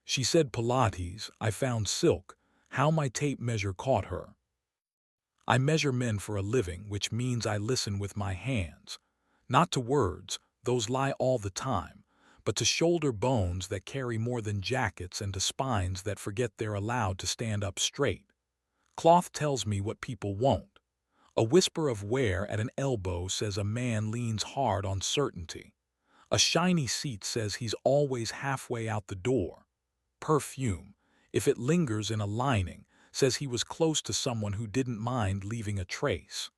She said Pilates, I found silk, how my tape measure caught her. I measure men for a living, which means I listen with my hands. Not to words, those lie all the time, but to shoulder bones that carry more than jackets and to spines that forget they're allowed to stand up straight. Cloth tells me what people won't. A whisper of wear at an elbow says a man leans hard on certainty. A shiny seat says he's always halfway out the door. Perfume, if it lingers in a lining, says he was close to someone who didn't mind leaving a trace.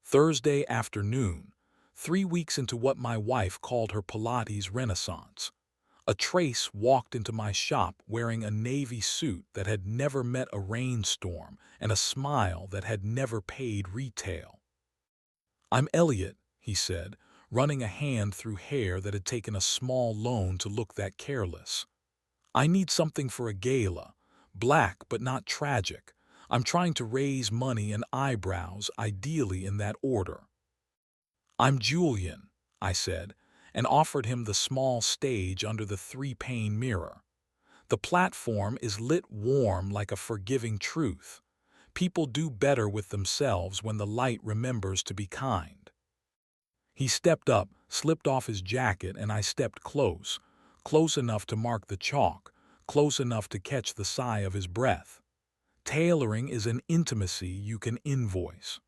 Thursday afternoon, 3 weeks into what my wife called her Pilates renaissance. A trace walked into my shop wearing a navy suit that had never met a rainstorm and a smile that had never paid retail. I'm Elliot, he said, running a hand through hair that had taken a small loan to look that careless. I need something for a gala, black but not tragic. I'm trying to raise money and eyebrows, ideally in that order. I'm Julian, I said, and offered him the small stage under the three-pane mirror. The platform is lit warm like a forgiving truth. People do better with themselves when the light remembers to be kind. He stepped up, slipped off his jacket, and I stepped close, close enough to mark the chalk, close enough to catch the sigh of his breath. Tailoring is an intimacy you can invoice.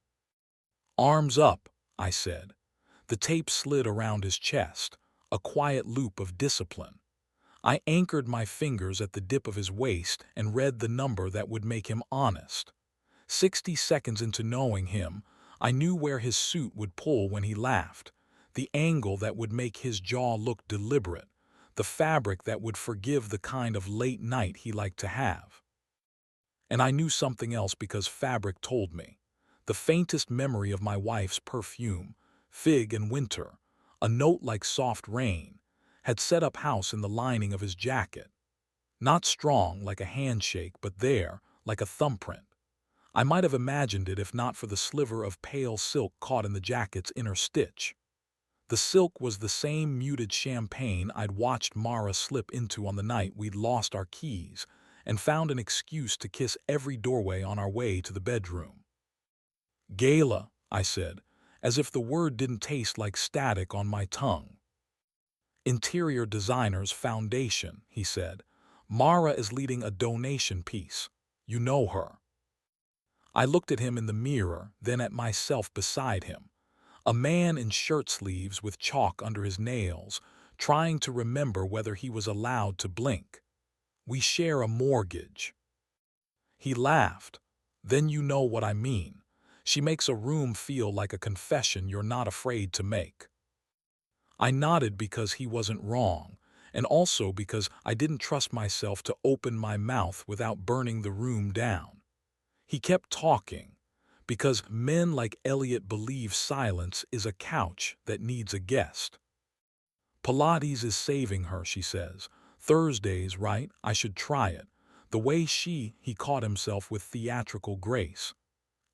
Arms up, I said. The tape slid around his chest, a quiet loop of discipline. I anchored my fingers at the dip of his waist and read the number that would make him honest. 60 seconds into knowing him, I knew where his suit would pull when he laughed, the angle that would make his jaw look deliberate, the fabric that would forgive the kind of late night he liked to have. And I knew something else because fabric told me. The faintest memory of my wife's perfume, fig and winter, a note like soft rain, had set up house in the lining of his jacket. Not strong like a handshake, but there, like a thumbprint. I might have imagined it if not for the sliver of pale silk caught in the jacket's inner stitch. The silk was the same muted champagne I'd watched Mara slip into on the night we'd lost our keys and found an excuse to kiss every doorway on our way to the bedroom. Gala, I said, as if the word didn't taste like static on my tongue. Interior designer's foundation, he said. Mara is leading a donation piece. You know her. I looked at him in the mirror, then at myself beside him. A man in shirt sleeves with chalk under his nails, trying to remember whether he was allowed to blink. We share a mortgage. He laughed. Then you know what I mean. She makes a room feel like a confession you're not afraid to make. I nodded because he wasn't wrong, and also because I didn't trust myself to open my mouth without burning the room down. He kept talking, because men like Elliot believe silence is a couch that needs a guest. Pilates is saving her, she says. Thursdays, right? I should try it. The way he caught himself with theatrical grace.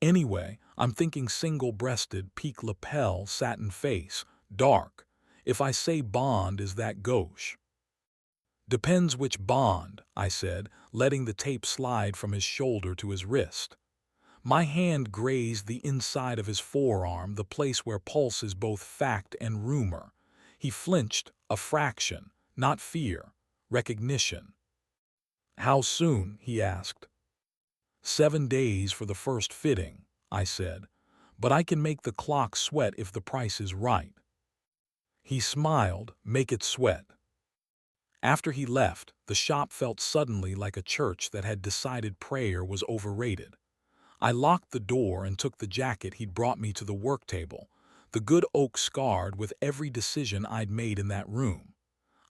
Anyway, I'm thinking single-breasted, peak lapel, satin face, dark. If I say Bond, is that gauche? Depends which Bond, I said, letting the tape slide from his shoulder to his wrist. My hand grazed the inside of his forearm, the place where pulse is both fact and rumor. He flinched, a fraction, not fear, recognition. How soon? He asked. 7 days for the first fitting, I said, but I can make the clock sweat if the price is right. He smiled, make it sweat. After he left, the shop felt suddenly like a church that had decided prayer was overrated. I locked the door and took the jacket he'd brought me to the work table, the good oak scarred with every decision I'd made in that room.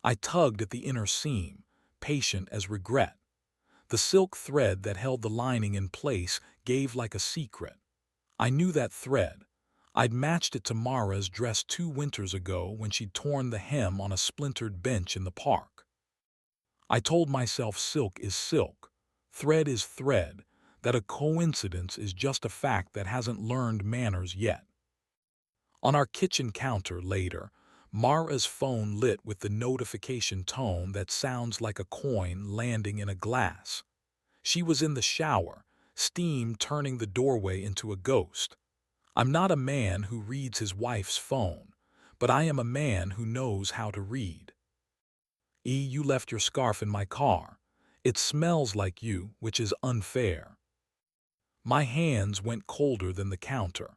I tugged at the inner seam, patient as regret. The silk thread that held the lining in place gave like a secret. I knew that thread. I'd matched it to Mara's dress 2 winters ago when she'd torn the hem on a splintered bench in the park. I told myself silk is silk, thread is thread, that a coincidence is just a fact that hasn't learned manners yet. On our kitchen counter later, Mara's phone lit with the notification tone that sounds like a coin landing in a glass. She was in the shower, steam turning the doorway into a ghost. I'm not a man who reads his wife's phone, but I am a man who knows how to read. You left your scarf in my car. It smells like you, which is unfair. My hands went colder than the counter.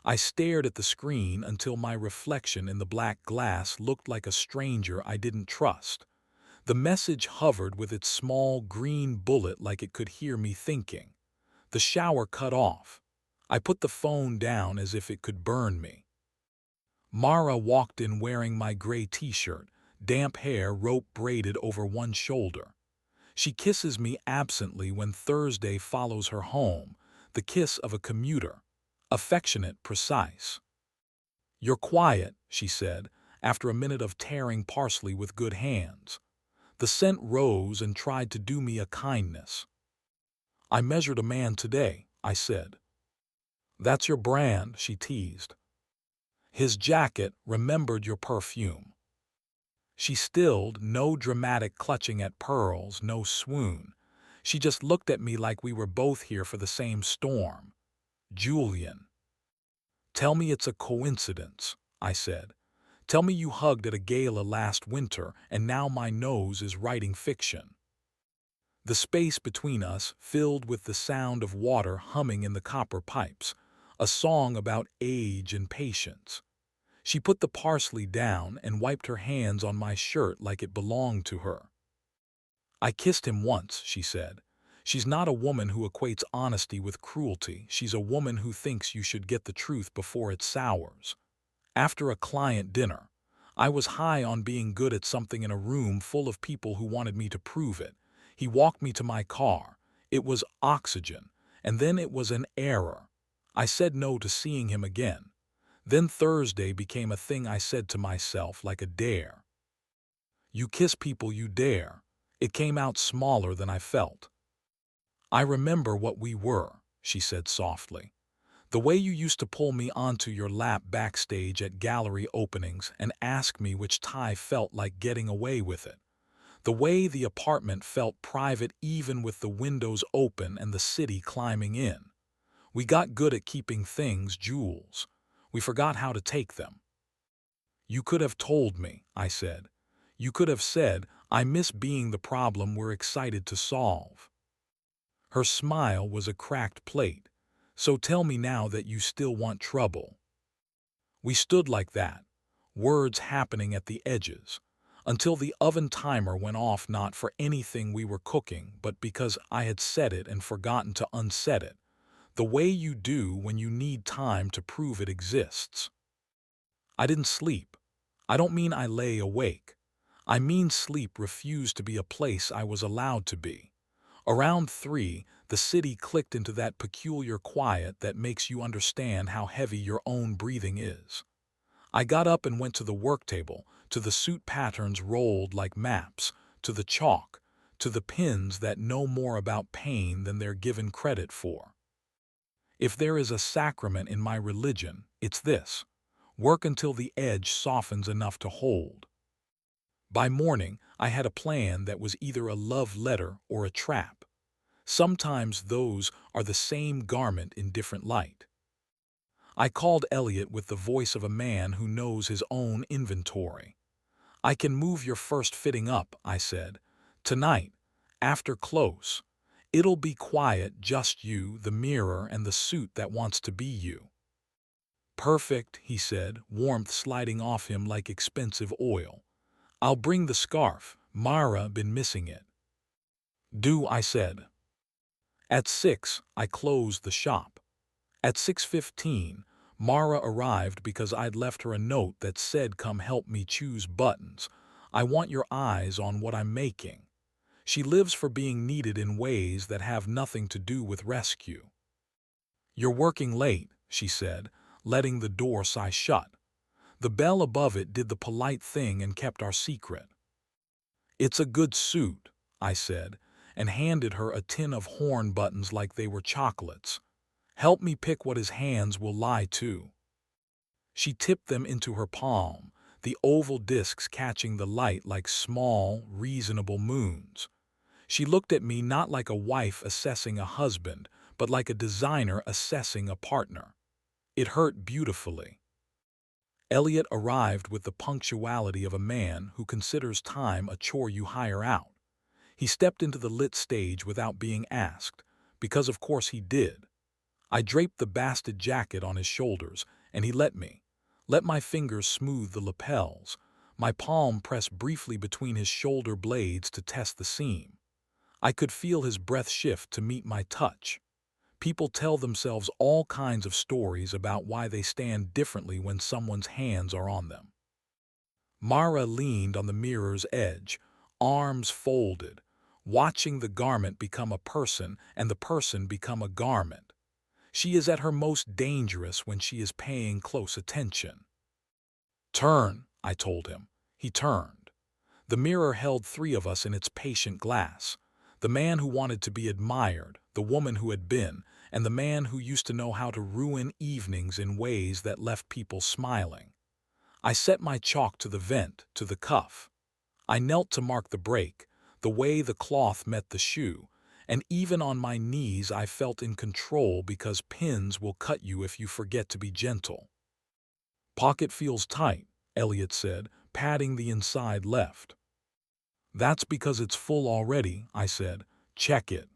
I stared at the screen until my reflection in the black glass looked like a stranger I didn't trust. The message hovered with its small green bullet like it could hear me thinking. The shower cut off. I put the phone down as if it could burn me. Mara walked in wearing my gray t-shirt, damp hair rope braided over one shoulder. She kisses me absently when Thursday follows her home, the kiss of a commuter, affectionate, precise. "You're quiet," she said, after a minute of tearing parsley with good hands. The scent rose and tried to do me a kindness. "I measured a man today," I said. "That's your brand," she teased. "His jacket remembered your perfume." She stilled, no dramatic clutching at pearls, no swoon. She just looked at me like we were both here for the same storm. "Julian." "Tell me it's a coincidence," I said. "Tell me you hugged at a gala last winter and now my nose is writing fiction." The space between us filled with the sound of water humming in the copper pipes, a song about age and patience. She put the parsley down and wiped her hands on my shirt like it belonged to her. "I kissed him once," she said. "She's not a woman who equates honesty with cruelty. She's a woman who thinks you should get the truth before it sours." After a client dinner, I was high on being good at something in a room full of people who wanted me to prove it. He walked me to my car. It was oxygen, and then it was an error. I said no to seeing him again. Then Thursday became a thing I said to myself like a dare. "You kiss people you dare." It came out smaller than I felt. "I remember what we were," she said softly. "The way you used to pull me onto your lap backstage at gallery openings and ask me which tie felt like getting away with it. The way the apartment felt private even with the windows open and the city climbing in. We got good at keeping things jewels. We forgot how to take them." "You could have told me," I said. "You could have said, I miss being the problem we're excited to solve." Her smile was a cracked plate. "So tell me now that you still want trouble." We stood like that, words happening at the edges, until the oven timer went off, not for anything we were cooking, but because I had set it and forgotten to unset it, the way you do when you need time to prove it exists. I didn't sleep. I don't mean I lay awake. I mean sleep refused to be a place I was allowed to be. Around 3, the city clicked into that peculiar quiet that makes you understand how heavy your own breathing is. I got up and went to the work table, to the suit patterns rolled like maps, to the chalk, to the pins that know more about pain than they're given credit for. If there is a sacrament in my religion, it's this: work until the edge softens enough to hold. By morning, I had a plan that was either a love letter or a trap. Sometimes those are the same garment in different light. I called Elliot with the voice of a man who knows his own inventory. "I can move your first fitting up," I said. "Tonight, after close. It'll be quiet, just you, the mirror, and the suit that wants to be you." "Perfect," he said, warmth sliding off him like expensive oil. "I'll bring the scarf. Mara been missing it." "Do," I said. At 6, I closed the shop. At 6:15, Mara arrived because I'd left her a note that said, "Come help me choose buttons. I want your eyes on what I'm making." She lives for being needed in ways that have nothing to do with rescue. "You're working late," she said, letting the door sigh shut. The bell above it did the polite thing and kept our secret. "It's a good suit," I said, and handed her a tin of horn buttons like they were chocolates. "Help me pick what his hands will lie to." She tipped them into her palm, the oval discs catching the light like small, reasonable moons. She looked at me not like a wife assessing a husband, but like a designer assessing a partner. It hurt beautifully. Elliot arrived with the punctuality of a man who considers time a chore you hire out. He stepped into the lit stage without being asked, because of course he did. I draped the basted jacket on his shoulders, and he let my fingers smooth the lapels. My palm pressed briefly between his shoulder blades to test the seam. I could feel his breath shift to meet my touch. People tell themselves all kinds of stories about why they stand differently when someone's hands are on them. Mara leaned on the mirror's edge, arms folded, watching the garment become a person and the person become a garment. She is at her most dangerous when she is paying close attention. "Turn," I told him. He turned. The mirror held three of us in its patient glass. The man who wanted to be admired, the woman who had been, and the man who used to know how to ruin evenings in ways that left people smiling. I set my chalk to the vent, to the cuff. I knelt to mark the break, the way the cloth met the shoe, and even on my knees I felt in control because pins will cut you if you forget to be gentle. "Pocket feels tight," Elliot said, patting the inside left. "That's because it's full already," I said. "Check it."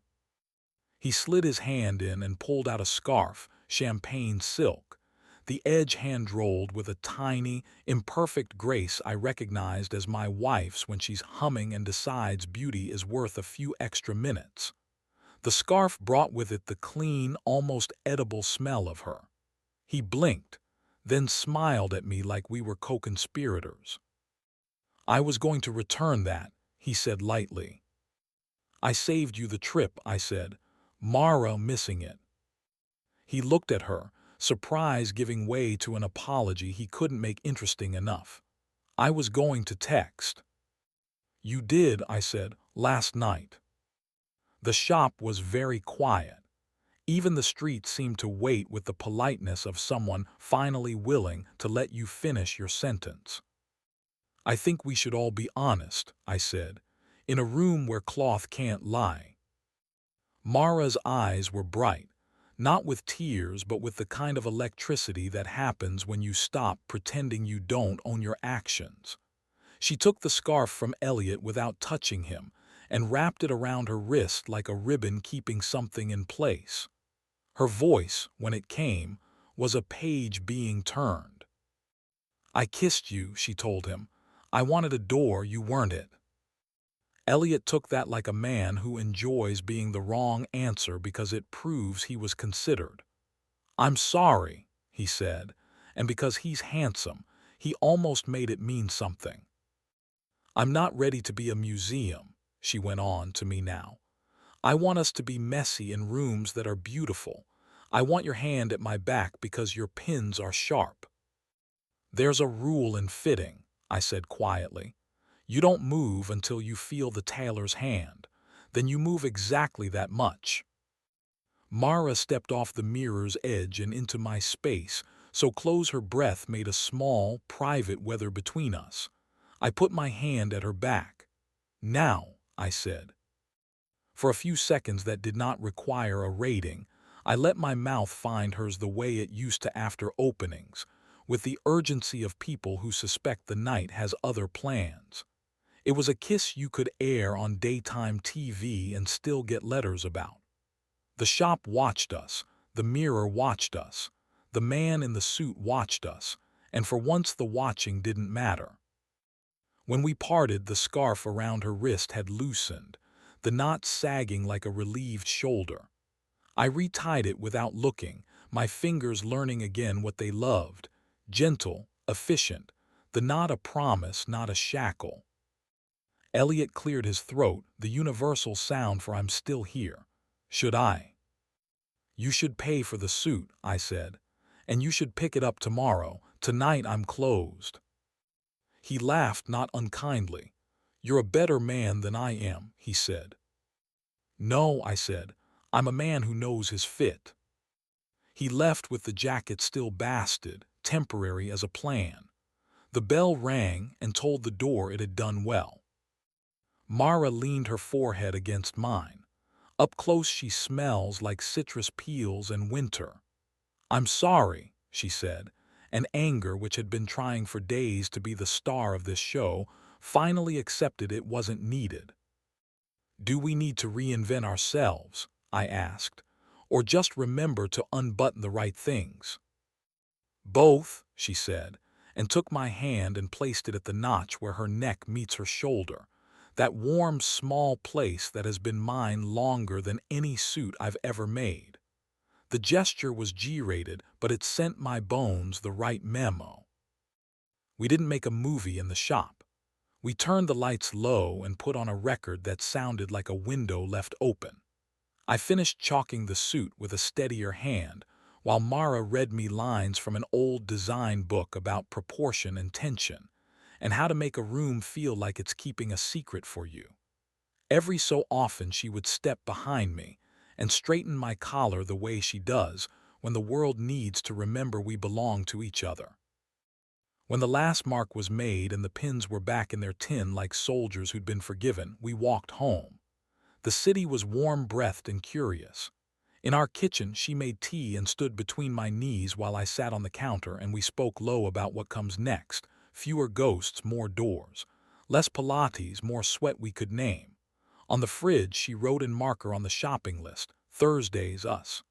He slid his hand in and pulled out a scarf, champagne silk. The edge hand-rolled with a tiny, imperfect grace I recognized as my wife's when she's humming and decides beauty is worth a few extra minutes. The scarf brought with it the clean, almost edible smell of her. He blinked, then smiled at me like we were co-conspirators. "I was going to return that," he said lightly. "I saved you the trip," I said. "Mara missing it." He looked at her, surprise giving way to an apology he couldn't make interesting enough. "I was going to text." "You did," I said, "last night." The shop was very quiet. Even the street seemed to wait with the politeness of someone finally willing to let you finish your sentence. "I think we should all be honest," I said, "in a room where cloth can't lie." Mara's eyes were bright, not with tears but with the kind of electricity that happens when you stop pretending you don't own your actions. She took the scarf from Elliot without touching him and wrapped it around her wrist like a ribbon keeping something in place. Her voice, when it came, was a page being turned. "I kissed you," she told him. "I wanted a door, you weren't it." Elliot took that like a man who enjoys being the wrong answer because it proves he was considered. "I'm sorry," he said, and because he's handsome, he almost made it mean something. "I'm not ready to be a museum," she went on to me now. "I want us to be messy in rooms that are beautiful. I want your hand at my back because your pins are sharp." "There's a rule in fitting," I said quietly. "You don't move until you feel the tailor's hand. Then you move exactly that much." Mara stepped off the mirror's edge and into my space, so close her breath made a small, private weather between us. I put my hand at her back. "Now," I said. For a few seconds that did not require a rating, I let my mouth find hers the way it used to after openings, with the urgency of people who suspect the night has other plans. It was a kiss you could air on daytime TV and still get letters about. The shop watched us, the mirror watched us, the man in the suit watched us, and for once the watching didn't matter. When we parted, the scarf around her wrist had loosened, the knot sagging like a relieved shoulder. I retied it without looking, my fingers learning again what they loved: gentle, efficient, the knot a promise, not a shackle. Elliot cleared his throat, the universal sound for "I'm still here." "Should I?" "You should pay for the suit," I said, "and you should pick it up tomorrow. Tonight I'm closed." He laughed not unkindly. "You're a better man than I am," he said. "No," I said, "I'm a man who knows his fit." He left with the jacket still basted, temporary as a plan. The bell rang and told the door it had done well. Mara leaned her forehead against mine. Up close she smells like citrus peels and winter. "I'm sorry," she said, and anger, which had been trying for days to be the star of this show, finally accepted it wasn't needed. "Do we need to reinvent ourselves?" I asked. "Or just remember to unbutton the right things?" "Both," she said, and took my hand and placed it at the notch where her neck meets her shoulder, that warm, small place that has been mine longer than any suit I've ever made. The gesture was G-rated, but it sent my bones the right memo. We didn't make a movie in the shop. We turned the lights low and put on a record that sounded like a window left open. I finished chalking the suit with a steadier hand, while Mara read me lines from an old design book about proportion and tension, and how to make a room feel like it's keeping a secret for you. Every so often she would step behind me and straighten my collar the way she does when the world needs to remember we belong to each other. When the last mark was made and the pins were back in their tin like soldiers who'd been forgiven, we walked home. The city was warm-breathed and curious. In our kitchen, she made tea and stood between my knees while I sat on the counter, and we spoke low about what comes next. Fewer ghosts, more doors. Less Pilates, more sweat we could name. On the fridge, she wrote in marker on the shopping list, "Thursday's us."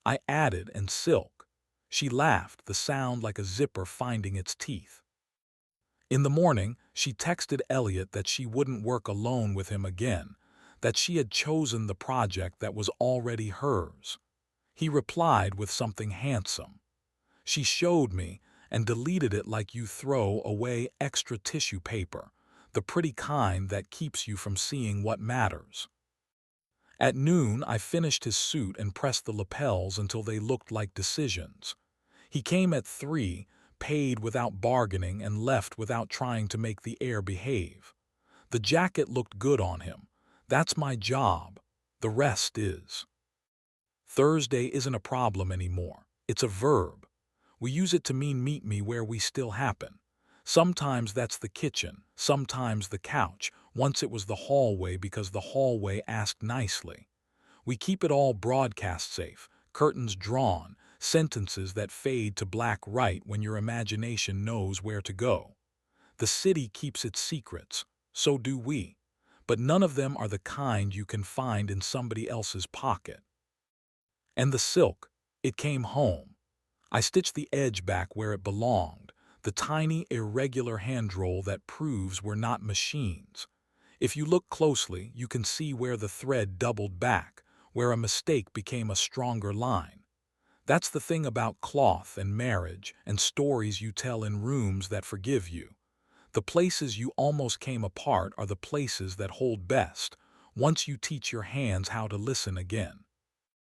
I added, "and silk." She laughed, the sound like a zipper finding its teeth. In the morning, she texted Elliot that she wouldn't work alone with him again, that she had chosen the project that was already hers. He replied with something handsome. She showed me and deleted it like you throw away extra tissue paper, the pretty kind that keeps you from seeing what matters. At noon, I finished his suit and pressed the lapels until they looked like decisions. He came at 3, paid without bargaining, and left without trying to make the air behave. The jacket looked good on him. That's my job. The rest is. Thursday isn't a problem anymore. It's a verb. We use it to mean meet me where we still happen. Sometimes that's the kitchen, sometimes the couch. Once it was the hallway because the hallway asked nicely. We keep it all broadcast safe, curtains drawn, sentences that fade to black right when your imagination knows where to go. The city keeps its secrets, so do we, but none of them are the kind you can find in somebody else's pocket. And the silk, it came home. I stitched the edge back where it belonged, the tiny, irregular handroll that proves we're not machines. If you look closely, you can see where the thread doubled back, where a mistake became a stronger line. That's the thing about cloth and marriage and stories you tell in rooms that forgive you. The places you almost came apart are the places that hold best, once you teach your hands how to listen again.